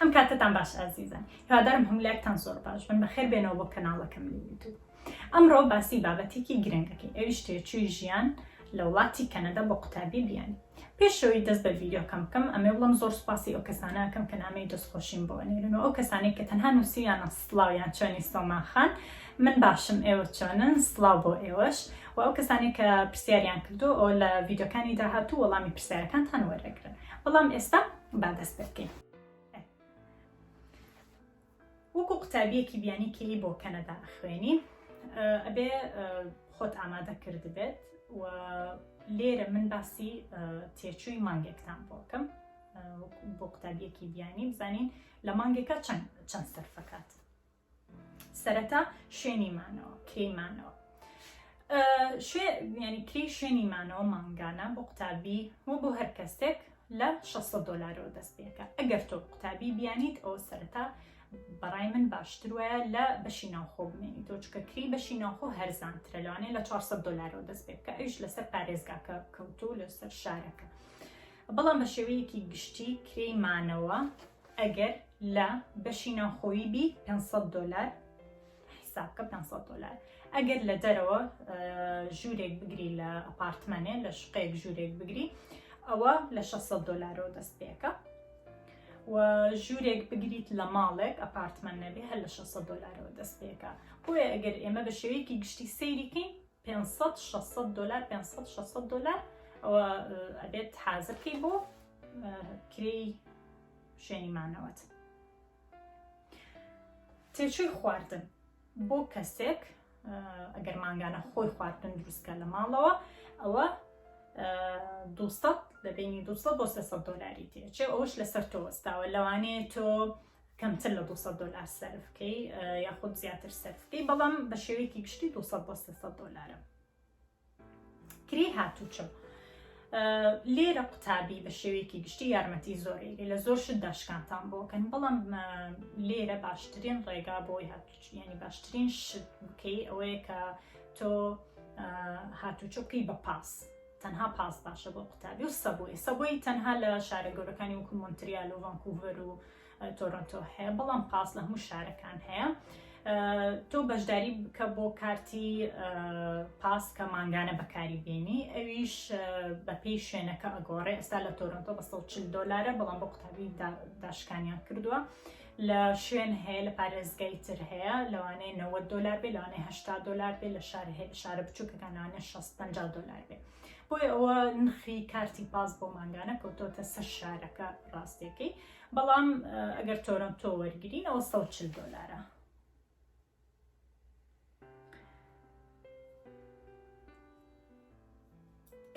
ئەم کاتتان باش ئازیزان هیوادارم هەموو زۆر باش بن بەخێر بێنەوە بۆ کەناڵەکەم لە یوتیوب. ئەمڕۆ باسی بابەتێکی گرنگەکەی ئەویش تێچووی ژیان لە وڵاتی کەنەدا بۆ قوتابی بیانی. پێشەوەی دەست بە ڤیدیۆکەم بکەم ئەمێ بڵم زۆر سوپاسی ئەو کەسانەکەم کە نامەی دەستخۆشیم بۆ ئەنێرنەوە، ئەو کەسانێک کە تەنها نووسییانە سڵاویان چۆنی سۆماخان، من باشم ئێوە چۆنن، سڵاو بۆ ئێوەش، و ئەو کەسانێک کە پرسیاریان کردو ئەو لە ڤیدیۆکانی داهاتوو وەڵامی پرسیارەکانتان وەرەگرن. بەڵام ئێستا با دەست بکەین. وەکو قوتابیەکی بیانی کەی بۆ کەنەدا خوێنی ئەبێ خۆت ئامادە کرد بێت و لێرە من باسی تێچووی مانگێکتان بۆکەم بۆ قوتابیەکی بیانی بزانین لە مانگێکە چەند سەرفەکات. سەرەتا شوێنی مانەوە، کێی مانەوە. ینی کری شوێنی مانەوە مانگانە بۆ قوتابی و بۆ هەر کەسێک لە 600 دۆلارەوە دەست پێکە. ئەگەر تۆ قوتابی بیانیت ئەو سەرەتا بەڕای من باشتر وایە لە بەشی ناوخۆ بمێنیتەوە، چکە کری بەشی ناوخۆ هەرزانترە، لەوانەیە لە 400 دۆلارەوە دەست پێ بکە، ئەویش لەسەر پارێزگاکە کەوتوو لەسەر شارەکە. بەڵام بە شێوەیەکی گشتی کری مانەوە ئەگەر لە بەشی ناوخۆیی بی 500 دۆلار حسابکە 500 دۆلار. ئەگەر لە دەرەوە ژوورێک بگری لە ئەپارتمانێ لە شقەیەک ژوورێک بگری ئەوە لە 600 دۆلارەوە دەست پێکە، و ژوورێک بگریت لە ماڵێک ئەپارتمان نەبێ هەر لە 600 دۆلارەوە دەست پێکە. بۆیە ئەگەر ئێمە بە شێوەیەکی گشتی سەیریکەین 500-600 دۆلار 500-600 دۆلار ئەوە ئەبێت حازرکەی بۆ کری شوێنی مانەوەت. تێچووی خواردن بۆ کەسێک ئەگەر مانگانە خۆی خواردن دروستکە لە ماڵەوە ئەوە 200 لە بینی 200 بۆ 300 دۆلاری تێچێ، ئەوش لەسەر تۆ وەستاوە، لەوانەیە تۆ کەمتر لە 200 دۆلار سەرفکەی یاخود زیاتر سەرفکەی، بەڵام بە شێوەیەکی گشتی 200 بۆ 300 دۆلارە. کری هاتوچۆ لێرە قوتابی بە شێوەیەکی گشتی یارمەتی زۆری لە زۆر شت داشکانتان بۆکەن، بەڵام لێرە باشترین ڕێگا بۆی ینی باشترین شت بکەی ئەوەیە کە تۆ هاتوچۆ بکەی بە پاس. تەنها پاس باشە بۆ قوتابی، و سەبۆی تەنها لە شارە گەورەکانی وەکو مۆنتریال و ڤانکوڤەر و تۆرۆنتۆ هەیە، بەڵام پاس لە هەموو شارەکان هەیە. تۆ بەشداری بکە بۆ کارتی پاس کە مانگانە بەکاری بێنی، ئەویش بە پێی شوێنەکە ئەگۆڕێ. ئێستا لە تۆرۆنتۆ بە 140 دۆلارە، بەڵام بۆ قوتابی داشکانیان کردووە. لە شوێن هەیە لە پارێزگای تر هەیە لەوانەیە 90 دۆلار بێ، لەوانەیە 80 دۆلار بێ، لە شارە بچووکەکانانە 60-50 دۆلار بێ. بۆیە ئەوە نرخی کارتی پاس بۆ مانگانە کەوتۆتە سەر شارەکە ڕاستێکی، بەڵام ئەگەر تۆرۆنتۆ وەرگرین ئەوە 140 دۆلارە.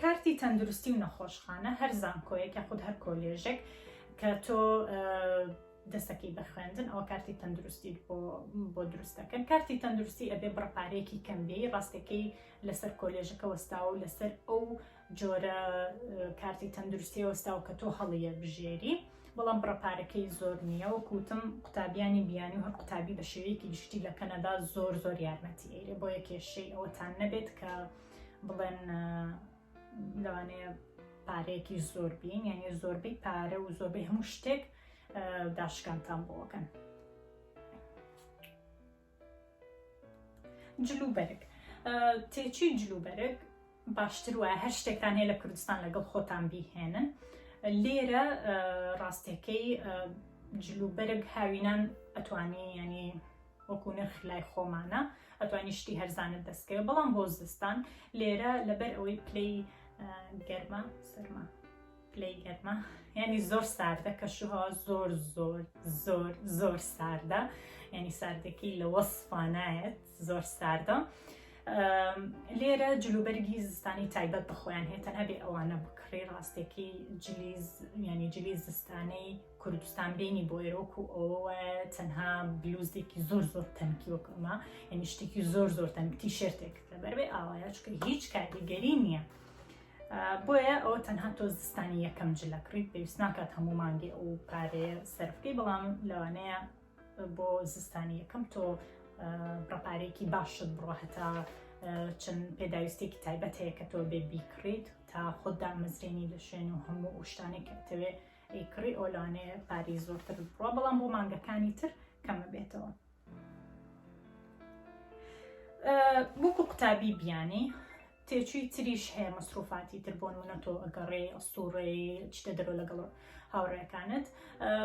کارتی تەندروستی و نەخۆشخانە هەر زانکۆیەک یاخود هەر کۆلێژێک کە تۆ دەستەکەی بە خوێندن ئەوە کارتی تەندروستی بۆ دروستەکەن. کارتی تەندروستی ئەبێ بڕەپارەیەکی کەمبێ، ڕاستەکەی لەسەر کۆلێژەکە وەستاوە و لەسەر ئەو جۆرە کارتی تەندروستی وەستاوە کە تۆ هەڵیە بژێری، بەڵام بڕەپارەکەی زۆر نییە. وەکوتم قوتابیانی بیانی و هەر قوتابی بە شێوەیەکی گشتی لە کەنەدا زۆر یارمەتی ئەیرێ، بۆیە کێشەی ئەوەتان نەبێت کە بڵێن لەوانەیە پارەیەکی زۆر بین، یعنی زۆربەی پارە و زۆربەی هەموو شتێک داشکانتان بۆکەن. جلوبەرگ تێچووی جلوبەرگ باشتر وایە هەر شتێکتان هەیە لە کوردستان لەگەڵ خۆتان بیهێنن. لێرە ڕاستەکەی جلوبەرگ هاوینان ئەتوانی ینی وەکو نرخ لای خۆمانە ئەتوانی شتی هەرزانت دەستکەوێت، بەڵام بۆ زستان لێرە لەبەر ئەوەی پلەی گەرمە سەرما پلەی گەرمە ینی زۆر ساردە، کەشوها زۆر ساردە، ینی ساردەکەی لە وەسفانایەت زۆر ساردە. لێرە جلوبەرگی زستانی تایبەت بەخۆیان هەیە، تەنها بێ ئەوانە بکڕی ڕاستێکی جلی زستانەی کوردستان بینی بۆ ئێرۆک و ئەوە تەنها بلوزێکی زۆر تەنکی وەکەمە، ینی شتێکی زۆر تەنکی تیشێرتێک لەبەر بێ ئاوایە، چکە هیچ کاریگەری نییە. بۆیە ئەوە تەنها تۆ زستانی یەکەم جلەکڕیت، پێویست ناکات هەموو مانگێ ئەو پارەیە سەرفکەی، بەڵام لەوانەیە بۆ زستانی یەکەم تۆ ڕەپارێکی باشت بڕۆ هەتا چەند پێداویستێکی تایبەت هەیە کە تۆ بێ بیکڕیت تا خۆت دامەزرێنی لە شوێن و هەموو شتانێک کە دەتەوێت ئەیکڕی ئۆلانەیە پاری زۆرتر بڕوە بەڵام بۆ مانگەکانی تر کەمە بێتەوە. وەکو قوتابی بیانی تێچووی تریش هەیە مەسروفاتی تر بۆ نمونە تۆ ئەگەڕێ ئەستوڕێی چتە دەرۆ لەگەڵ هاوڕێکانت،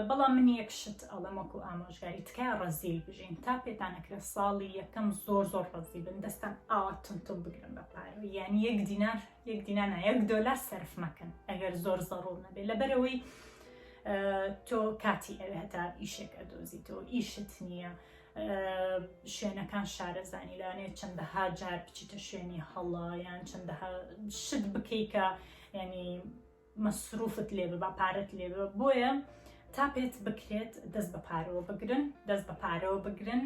بەڵام من یەک شت ئەڵەم وەکو ئامۆژگاری تکای ڕەزیل بژین تا پێتانەکرێت ساڵی یەکەم زۆر ڕەزیل بن دەستان ئاوا تونتون بگرن بە پارەوە، یعنی یەک دینار نا $1 سەرف مەکەن ئەگەر زۆر زەڕوو نەبێت لەبەرەوەی تۆ کاتی ئەوێ هەتا ئیشێک ئەدۆزیتەوە ئیشت نییە، شوێنەکان شارەزانی لەوانەیە چەندەها جار بچیتە شوێنی هەڵا یان چەندەها شت بکەی کە ینی مەسروفت لێ بە پارەت لێ بۆیە تا پێت بکرێت دەست بە پارەوە بگرن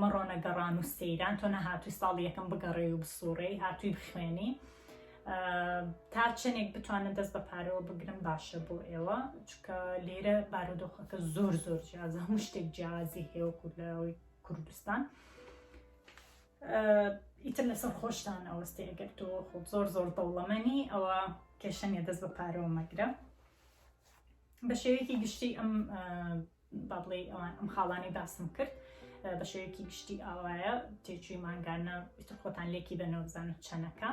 مەڕۆنە گەڕان و سەیران تۆ نەهاتووی ساڵی یەکەم بگەڕێ و بسوڕێ هاتووی بخوێنی تا چنێک بتوانن دەست بە پارەوە بگرن باشە بۆ ئێوە چکە لێرە بارودۆخەکە زۆر جیازە هەموو شتێک جیازی هەیە لەوەی کوردستان. ئیتر لەسەر خۆشتان ئەوەستی ئەگەر تۆ خۆ زۆر دەوڵەمەنی ئەوە کێشەنیە دەست بە پارەوە مەگرە. بە شێوەیەکی گشتی با بڵێ ئەم خاڵانی باسم کرد بە شێوەیەکی گشتی ئاوایە تێچووی مانگانە ئیتر خۆتان لێکی بنەوە بزانن چەنەکە.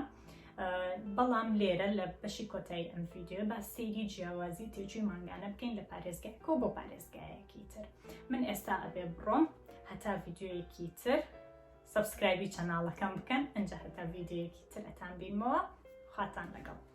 بەڵام لێرە لە بەشی کۆتایی ئەم ڤیدیۆ با سەیری جیاوازی تێچووی مانگانە بکەین لە پارێزگایەکە بۆ پارێزگایەکی تر. من ئێستا ئەبێ بڕۆم هەتا ڤیدیۆیەکی تر سەبسکرایبی چەناڵەکەم بکەن ئەنجا هەتا ڤیدیۆیەکی تر ئەتان بینمەوە. خواتان لەگەڵ.